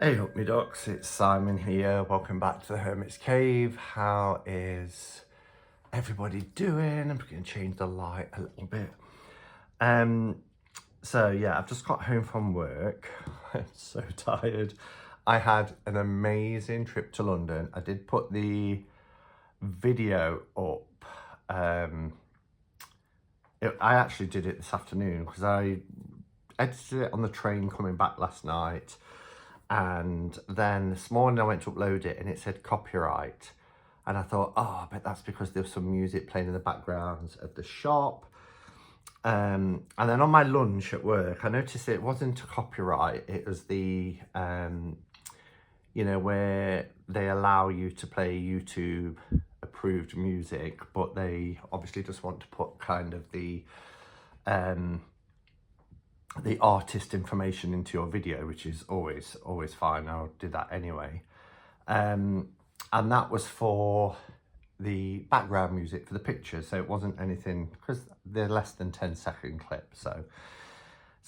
Hey up me ducks, it's Simon here. Welcome back to the Hermit's Cave. How is everybody doing? I'm going to change the light a little bit. So yeah, I've just got home from work. I'm so tired. I had an amazing trip to London. I did put the video up. I actually did it this afternoon because I edited it on the train coming back last night. And then this morning I went to upload it and it said copyright. And I thought, oh, I bet that's because there was some music playing in the background of the shop. And then on my lunch at work, I noticed it wasn't a copyright. It was the, where they allow you to play YouTube approved music, but they obviously just want to put kind of the artist information into your video, which is always fine. I'll do that anyway. And that was for the background music for the pictures, so it wasn't anything, because they're less than 10-second clips. So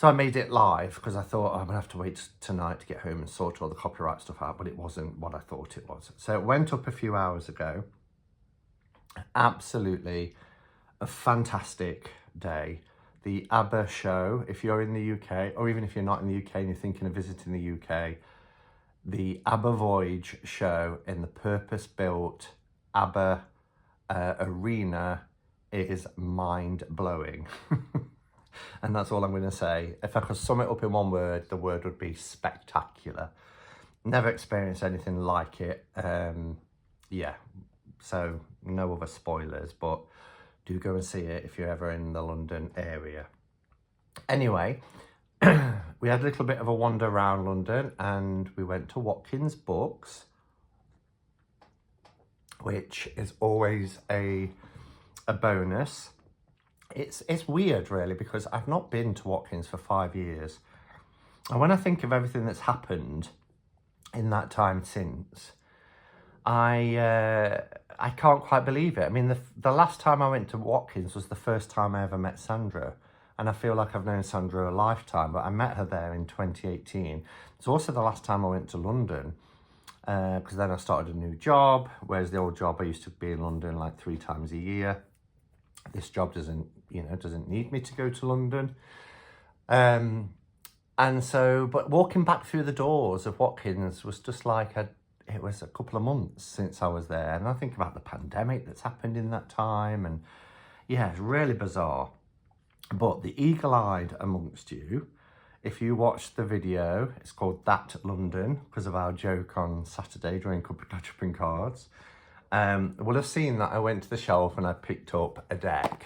I made it live because I thought, I'm gonna have to wait tonight to get home and sort all the copyright stuff out, but it wasn't what I thought it was. So it went up a few hours ago. Absolutely a fantastic day. The ABBA show, if you're in the UK, or even if you're not in the UK and you're thinking of visiting the UK, the ABBA Voyage show in the purpose-built ABBA arena is mind-blowing. And that's all I'm going to say. If I could sum it up in one word, the word would be spectacular. Never experienced anything like it. Yeah, so no other spoilers, but do go and see it if you're ever in the London area. Anyway, we had a little bit of a wander around London and we went to Watkins Books, which is always a bonus. It's weird really, because I've not been to Watkins for 5 years. And when I think of everything that's happened in that time since, I can't quite believe it. I mean, the last time I went to Watkins was the first time I ever met Sandra. And I feel like I've known Sandra a lifetime, but I met her there in 2018. It's also the last time I went to London, because then I started a new job, whereas the old job I used to be in London like 3 times a year. This job doesn't need me to go to London. And so, but walking back through the doors of Watkins was just like it was a couple of months since I was there. And I think about the pandemic that's happened in that time. And yeah, it's really bizarre. But the eagle-eyed amongst you, if you watch the video, it's called That London, because of our joke on Saturday during Cup of Ketchup and Cards, will have seen that I went to the shelf and I picked up a deck.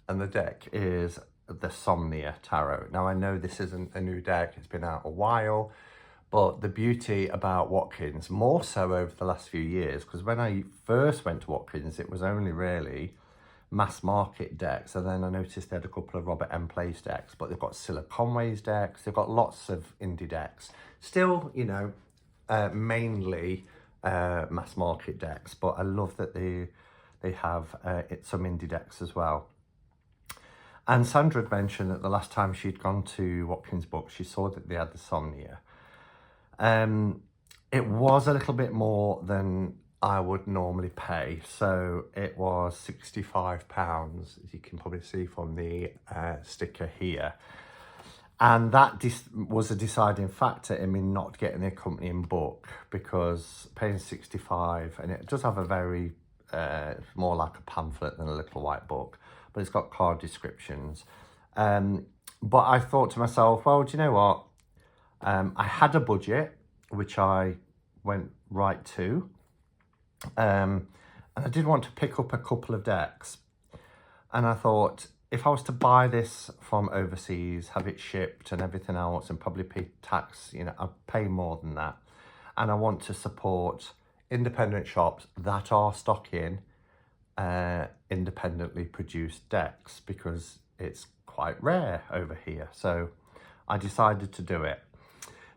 And the deck is the Somnia Tarot. Now, I know this isn't a new deck. It's been out a while. But the beauty about Watkins, more so over the last few years, because when I first went to Watkins, it was only really mass market decks. And then I noticed they had a couple of Robert M. Place decks, but they've got Cilla Conway's decks. They've got lots of indie decks. Still, mainly mass market decks, but I love that they have some indie decks as well. And Sandra had mentioned that the last time she'd gone to Watkins Books, she saw that they had the Somnia. It was a little bit more than I would normally pay. So it was £65, as you can probably see from the sticker here. And that was a deciding factor in me not getting the accompanying book, because paying 65, and it does have a very, more like a pamphlet than a little white book, but it's got card descriptions. But I thought to myself, well, do you know what? I had a budget, which I went right to. And I did want to pick up a couple of decks. And I thought, if I was to buy this from overseas, have it shipped and everything else, and probably pay tax, I'd pay more than that. And I want to support independent shops that are stocking independently produced decks, because it's quite rare over here. So I decided to do it.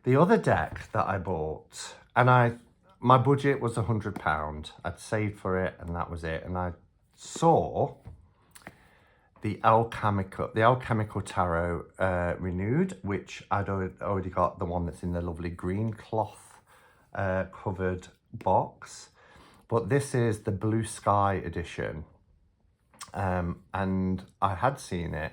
The other deck that I bought, and my budget was £100. I'd saved for it and that was it. And I saw the Alchemical Tarot Renewed, which I'd already got the one that's in the lovely green cloth covered box. But this is the Blue Sky edition. And I had seen it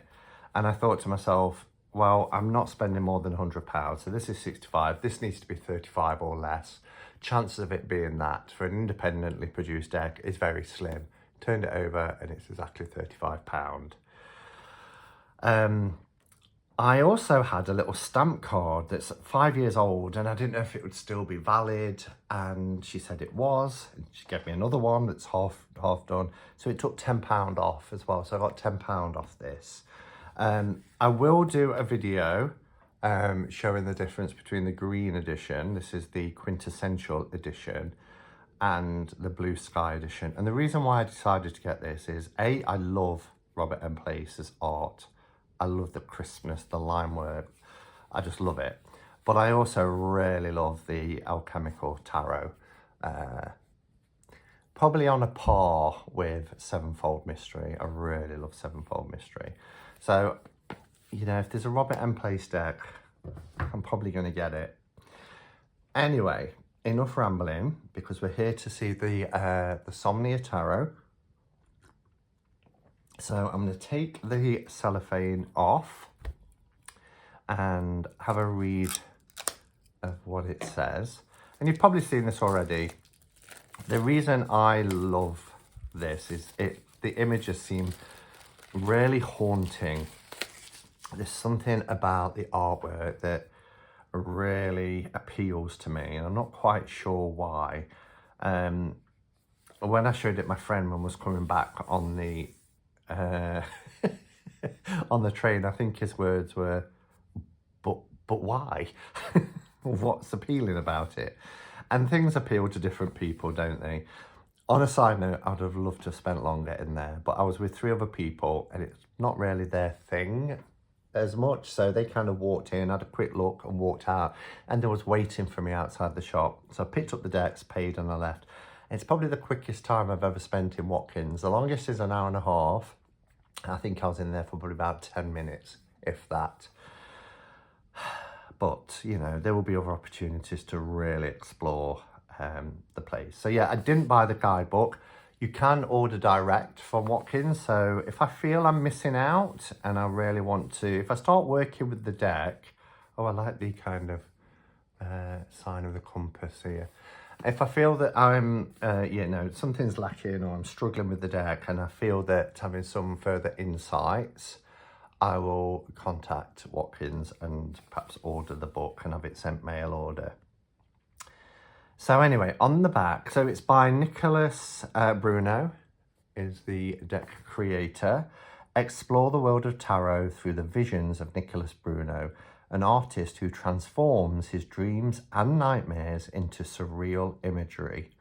and I thought to myself, well, I'm not spending more than £100. So this is 65. This needs to be 35 or less. Chances of it being that for an independently produced deck is very slim. Turned it over and it's exactly £35. I also had a little stamp card that's 5 years old and I didn't know if it would still be valid, and she said it was, and she gave me another one that's half done, so it took £10 off as well, so I got £10 off this. I will do a video showing the difference between the green edition, this is the quintessential edition, and the Blue Sky edition. And the reason why I decided to get this is A, I love Robert M. Place's art. I love the crispness, the line work. I just love it. But I also really love the Alchemical Tarot. Probably on a par with Sevenfold Mystery. I really love Sevenfold Mystery. So, you know, if there's a Robert M. Place deck, I'm probably going to get it. Anyway, enough rambling, because we're here to see the Somnia Tarot. So I'm going to take the cellophane off and have a read of what it says. And you've probably seen this already. The reason I love this is the images seem really haunting. There's something about the artwork that really appeals to me, and I'm not quite sure why. When I showed it my friend when was coming back on the on the train, I think his words were, but why? What's appealing about it? And things appeal to different people, don't they? On a side note, I'd have loved to have spent longer in there, but I was with 3 other people and it's not really their thing as much, so they kind of walked in, had a quick look and walked out, and they was waiting for me outside the shop. So I picked up the decks, paid, and I left. It's probably the quickest time I've ever spent in Watkins. The longest is an hour and a half. I think I was in there for probably about 10 minutes, if that. But, you know, there will be other opportunities to really explore the place. So, yeah, I didn't buy the guidebook. You can order direct from Watkins. So if I feel I'm missing out and I really want to, if I start working with the deck, oh, I like the kind of sign of the compass here. If I feel that I'm, you know, something's lacking or I'm struggling with the deck and I feel that having some further insights, I will contact Watkins and perhaps order the book and have it sent mail order. So anyway, on the back, so it's by Nicholas Bruno, is the deck creator. Explore the world of tarot through the visions of Nicholas Bruno, an artist who transforms his dreams and nightmares into surreal imagery.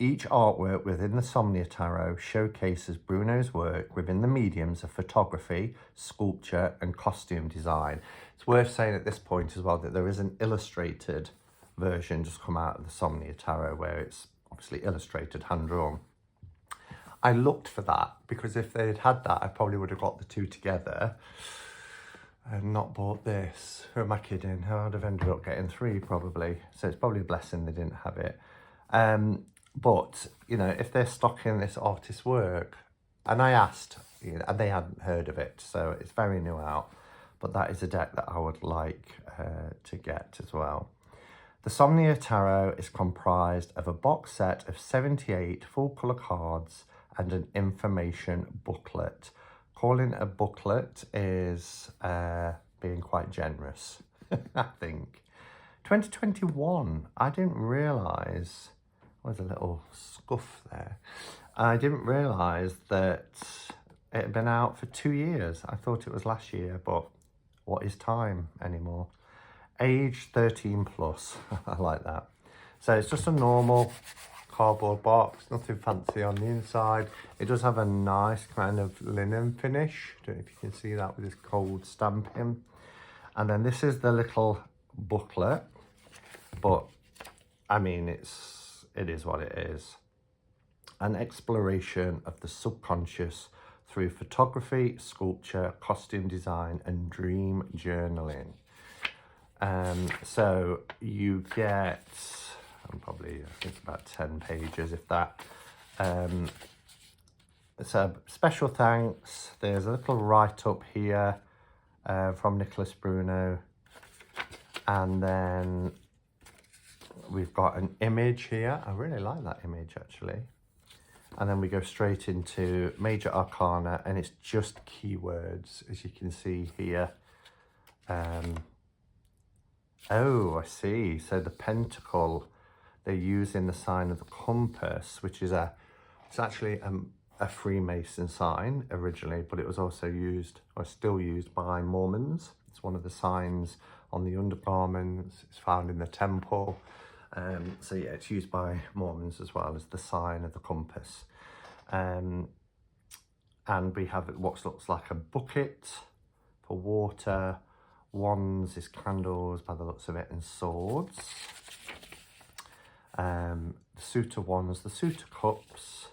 Each artwork within the Somnia Tarot showcases Bruno's work within the mediums of photography, sculpture, and costume design. It's worth saying at this point as well that there is an illustrated version just come out of the Somnia Tarot where it's obviously illustrated, hand-drawn. I looked for that because if they had that, I probably would have got the two together and not bought this. Who am I kidding? I'd have ended up getting 3 probably. So it's probably a blessing they didn't have it. But, you know, if they're stocking this artist's work, and I asked, you know, and they hadn't heard of it, so it's very new out. But that is a deck that I would like to get as well. The Somnia Tarot is comprised of a box set of 78 full colour cards and an information booklet. Calling it a booklet is being quite generous, I think. 2021, I didn't realise, there's a little scuff there. I didn't realise that it had been out for 2 years. I thought it was last year, but what is time anymore? Age 13 plus, I like that. So it's just a normal cardboard box, nothing fancy on the inside. It does have a nice kind of linen finish. Don't know if you can see that with this cold stamping. And then this is the little booklet, but I mean, it is what it is. An exploration of the subconscious through photography, sculpture, costume design, and dream journaling. So you get, probably, I think it's about 10 pages, if that. So special thanks. There's a little write-up here from Nicholas Bruno. And then we've got an image here. I really like that image, actually. And then we go straight into Major Arcana, and it's just keywords, as you can see here. Oh, I see. So the pentacle, they're using the sign of the compass, which is it's actually a Freemason sign originally, but it was also used, or still used, by Mormons. It's one of the signs on the undergarments. It's found in the temple. So yeah, it's used by Mormons as well as the sign of the compass. And we have what looks like a bucket for water. Wands is candles by the looks of it, and swords. The suit of wands, the suit of cups.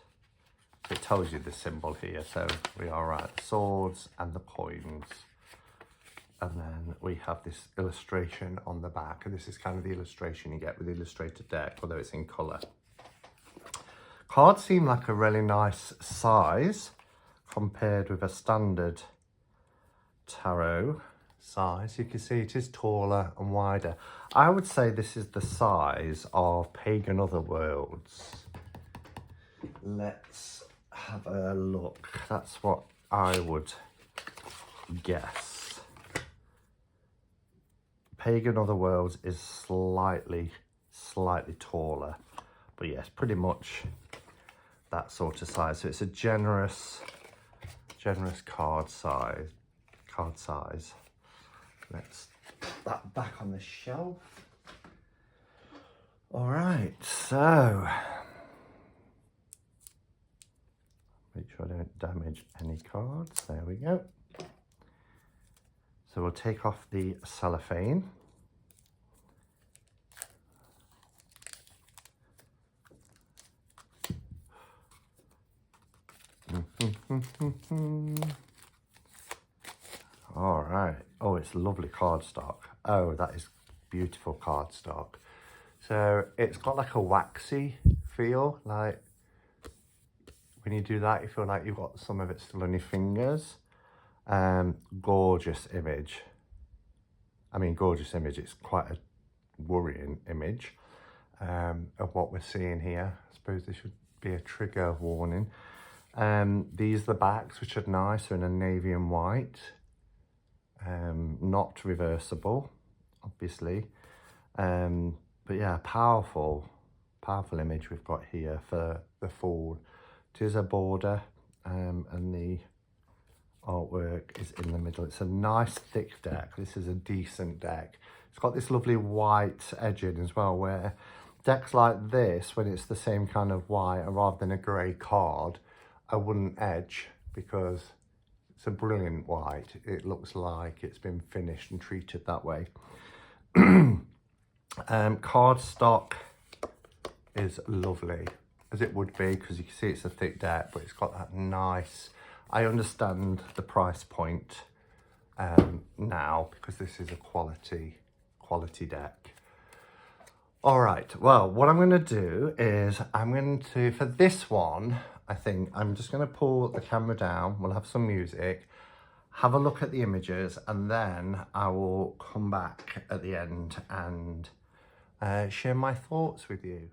It tells you the symbol here, so we are right. The swords and the coins. And then we have this illustration on the back, and this is kind of the illustration you get with the illustrated deck, although it's in colour. Cards seem like a really nice size compared with a standard tarot size. You can see it is taller and wider. I would say this is the size of Pagan Otherworlds. Let's have a look. That's what I would guess. Pagan Otherworlds is slightly taller, but yes, pretty much that sort of size. So it's a generous card size. Let's put that back on the shelf. All right, so make sure I don't damage any cards. There we go. So we'll take off the cellophane. All right. Oh, it's lovely cardstock. Oh, that is beautiful cardstock. So it's got like a waxy feel, like when you do that, you feel like you've got some of it still on your fingers. Gorgeous image. I mean, gorgeous image. It's quite a worrying image of what we're seeing here. I suppose there should be a trigger warning. These are the backs, which are nice. They're in a navy and white. Not reversible, obviously. But yeah, powerful image we've got here for the Fool. It is a border, and the artwork is in the middle. It's a nice thick deck. This is a decent deck. It's got this lovely white edging as well, where decks like this, when it's the same kind of white rather than a grey card, I wouldn't edge, because it's a brilliant white. It looks like it's been finished and treated that way. Cardstock is lovely, as it would be, because you can see it's a thick deck, but it's got that nice, I understand the price point now, because this is a quality deck. All right, well, what I'm going to do is for this one, I think I'm just going to pull the camera down. We'll have some music, have a look at the images, and then I will come back at the end and share my thoughts with you.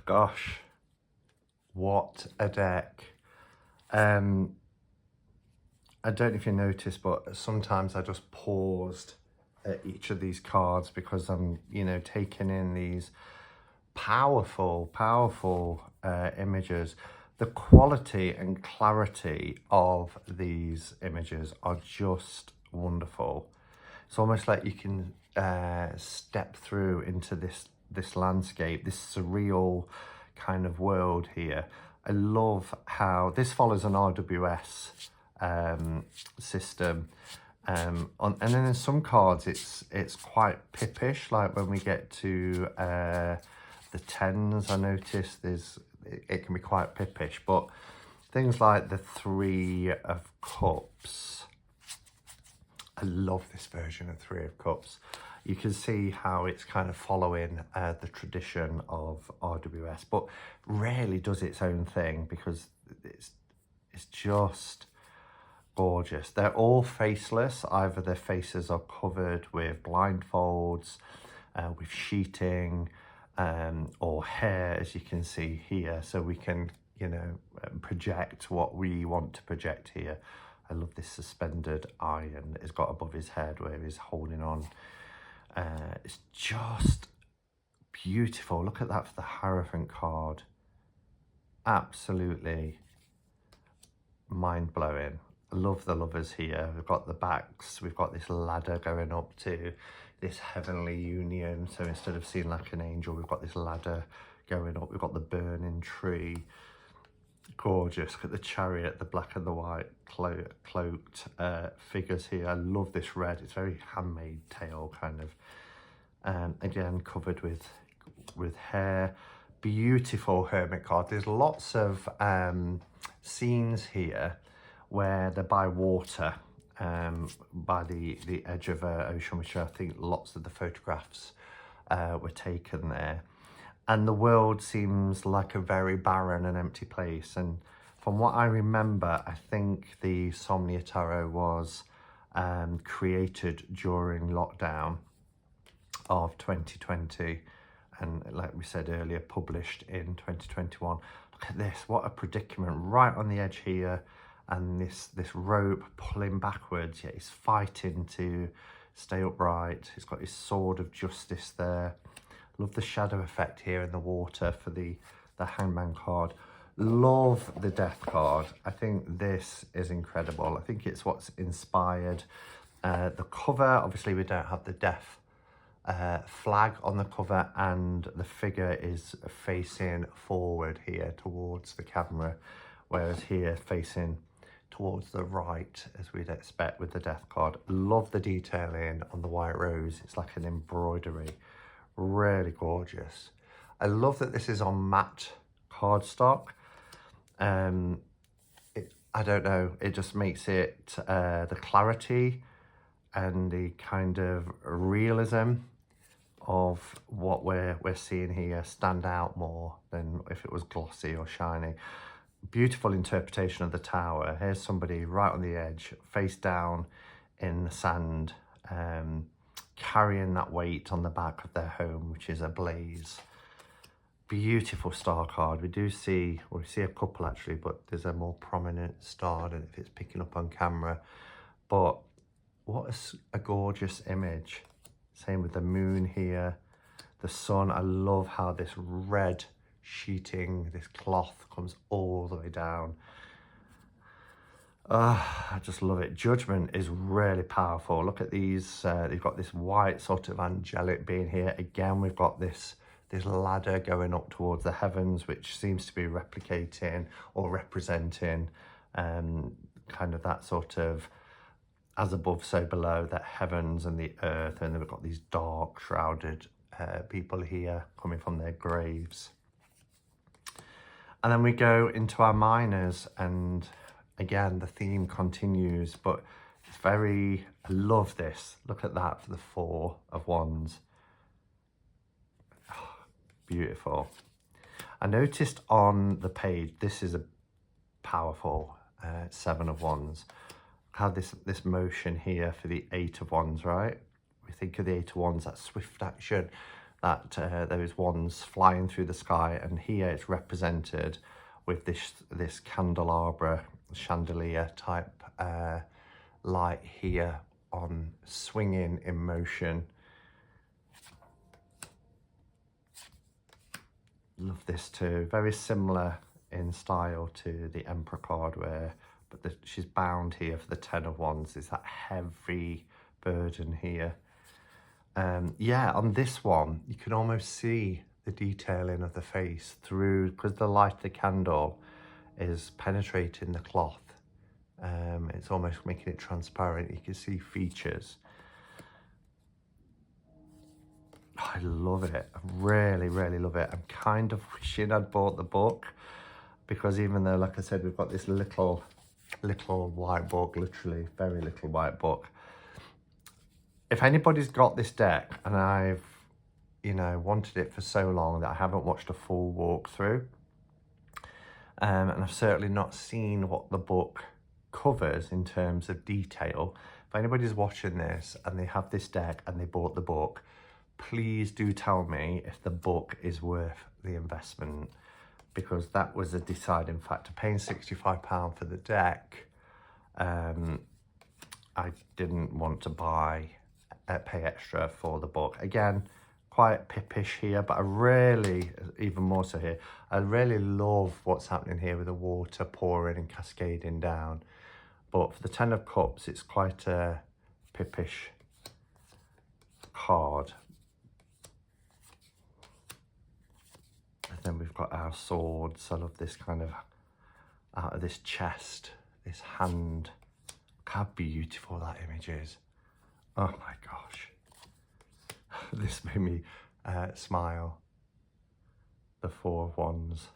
Gosh, what a deck. I don't know if you noticed, but sometimes I just paused at each of these cards because I'm, you know, taking in these powerful images. The quality and clarity of these images are just wonderful. It's almost like you can step through into this landscape, this surreal kind of world here. I love how this follows an RWS system, and then in some cards it's quite pippish, like when we get to the tens. I noticed it can be quite pippish, but things like the Three of Cups, I love this version of Three of Cups. You can see how it's kind of following the tradition of RWS, but really does its own thing because it's just gorgeous. They're all faceless. Either their faces are covered with blindfolds, with sheeting, or hair, as you can see here. So we can, you know, project what we want to project here. I love this suspended iron that he's got above his head where he's holding on. It's just beautiful. Look at that for the Hierophant card. Absolutely mind-blowing. I love the lovers here. We've got the backs. We've got this ladder going up to this heavenly union. So instead of seeing like an angel, we've got this ladder going up. We've got the burning tree. Gorgeous. Look at the chariot, the black and the white cloaked figures here. I love this red. It's very handmade tale kind of. Again, covered with hair. Beautiful hermit card. There's lots of scenes here where they're by water, by the edge of an ocean, which I think lots of the photographs were taken there. And the world seems like a very barren and empty place. And from what I remember, I think the Somnia Tarot was created during lockdown of 2020. And like we said earlier, published in 2021. Look at this, what a predicament, right on the edge here. And this rope pulling backwards, yet he's fighting to stay upright. He's got his sword of justice there. Love the shadow effect here in the water for the Hangman card. Love the Death card. I think this is incredible. I think it's what's inspired the cover. Obviously, we don't have the Death flag on the cover, and the figure is facing forward here towards the camera, whereas here facing towards the right, as we'd expect with the Death card. Love the detailing on the white rose. It's like an embroidery. Really gorgeous. I love that this is on matte cardstock. I don't know, it just makes it the clarity and the kind of realism of what we're seeing here stand out more than if it was glossy or shiny. Beautiful interpretation of the tower. Here's somebody right on the edge, face down in the sand, carrying that weight on the back of their home, which is ablaze. Beautiful star card. We see a couple actually, but there's a more prominent star. I don't know if it's picking up on camera, but what a gorgeous image. Same with the moon here, the sun. I love how this red sheeting, this cloth comes all the way down. I just love it. Judgment is really powerful. Look at these. They've got this white sort of angelic being here. Again, we've got this ladder going up towards the heavens, which seems to be replicating or representing kind of that sort of as above, so below, that heavens and the earth. And then we've got these dark, shrouded people here coming from their graves. And then we go into our minors, and again, the theme continues, but it's very, I love this. Look at that for the Four of Wands. Oh, beautiful. I noticed on the page, this is a powerful Seven of Wands. How this motion here for the Eight of Wands, right? We think of the Eight of Wands, that swift action, that those wands flying through the sky, and here it's represented with this candelabra, chandelier type light here on swinging in motion. Love this too. Very similar in style to the Emperor card, but she's bound here for the Ten of Wands. It's that heavy burden here. Yeah, on this one, you can almost see the detailing of the face through, because the light of the candle is penetrating the cloth. It's almost making it transparent. You can see features. I love it. I really, really love it. I'm kind of wishing I'd bought the book, because even though, like I said, we've got this little white book, literally very little white book. If anybody's got this deck, and I've, you know, wanted it for so long that I haven't watched a full walkthrough, and I've certainly not seen what the book covers in terms of detail. If anybody's watching this and they have this deck and they bought the book, please do tell me if the book is worth the investment, because that was a deciding factor. Paying £65 for the deck, I didn't want to pay extra for the book. Again, quite pippish here, but I really, even more so here, I really love what's happening here with the water pouring and cascading down. But for the Ten of Cups, it's quite a pippish card. And then we've got our swords. I love this kind of, out of this chest, this hand. Look how beautiful that image is. Oh my gosh. This made me smile. The Four of Wands.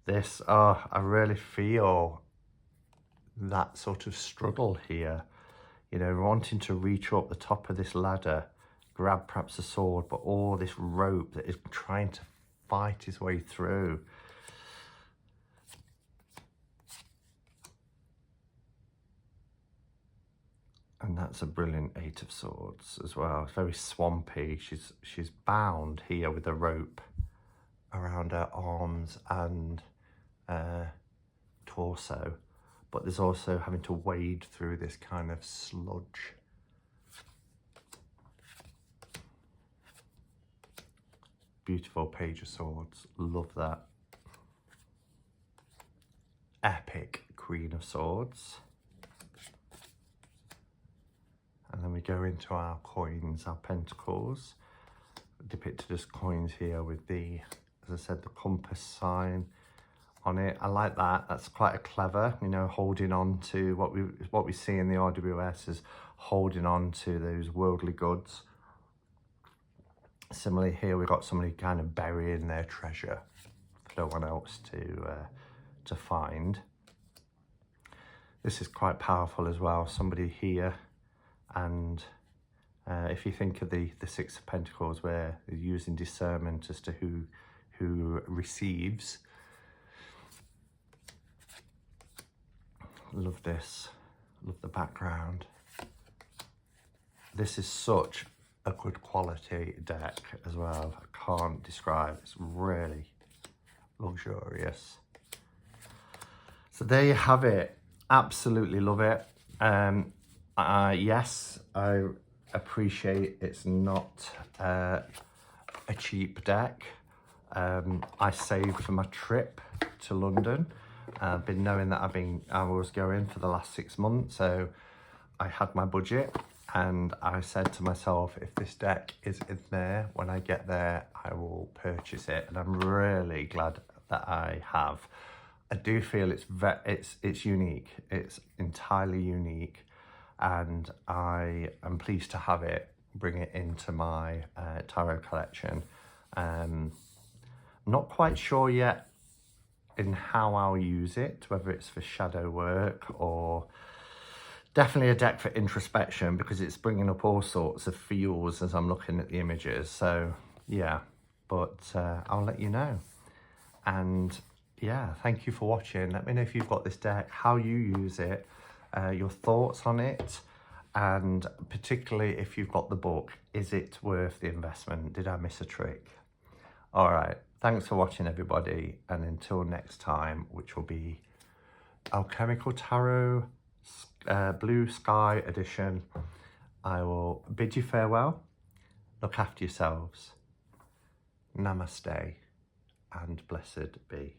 This, I really feel that sort of struggle here. You know, wanting to reach up the top of this ladder, grab perhaps a sword, but all this rope that is trying to fight his way through. And that's a brilliant Eight of Swords as well. It's very swampy. She's bound here with a rope around her arms and torso, but there's also having to wade through this kind of sludge. Beautiful Page of Swords. Love that. Epic Queen of Swords. And then we go into our coins, our pentacles, depicted as coins here with the, as I said, the compass sign on it. I like that. That's quite a clever, you know, holding on to what we see in the RWS is holding on to those worldly goods. Similarly here, we've got somebody kind of burying their treasure for no one else to find. This is quite powerful as well. Somebody here. And if you think of the Six of Pentacles, where they're using discernment as to who receives. Love this. Love the background. This is such a good quality deck as well. I can't describe. It's really luxurious. So there you have it. Absolutely love it. Yes, I appreciate it's not a cheap deck. I saved for my trip to London. I've been knowing that I was going for the last 6 months, so I had my budget, and I said to myself, if this deck is in there when I get there, I will purchase it, and I'm really glad that I have. I do feel it's unique. It's entirely unique. And I am pleased to have it, bring it into my tarot collection. Not quite sure yet in how I'll use it, whether it's for shadow work or definitely a deck for introspection, because it's bringing up all sorts of feels as I'm looking at the images. So yeah, but I'll let you know. And yeah, thank you for watching. Let me know if you've got this deck, how you use it, your thoughts on it, And particularly if you've got the book, is it worth the investment? Did I miss a trick? All right, thanks for watching, everybody. And until next time, which will be Alchemical Tarot Blue Sky Edition, I will bid you farewell. Look after yourselves. Namaste and blessed be.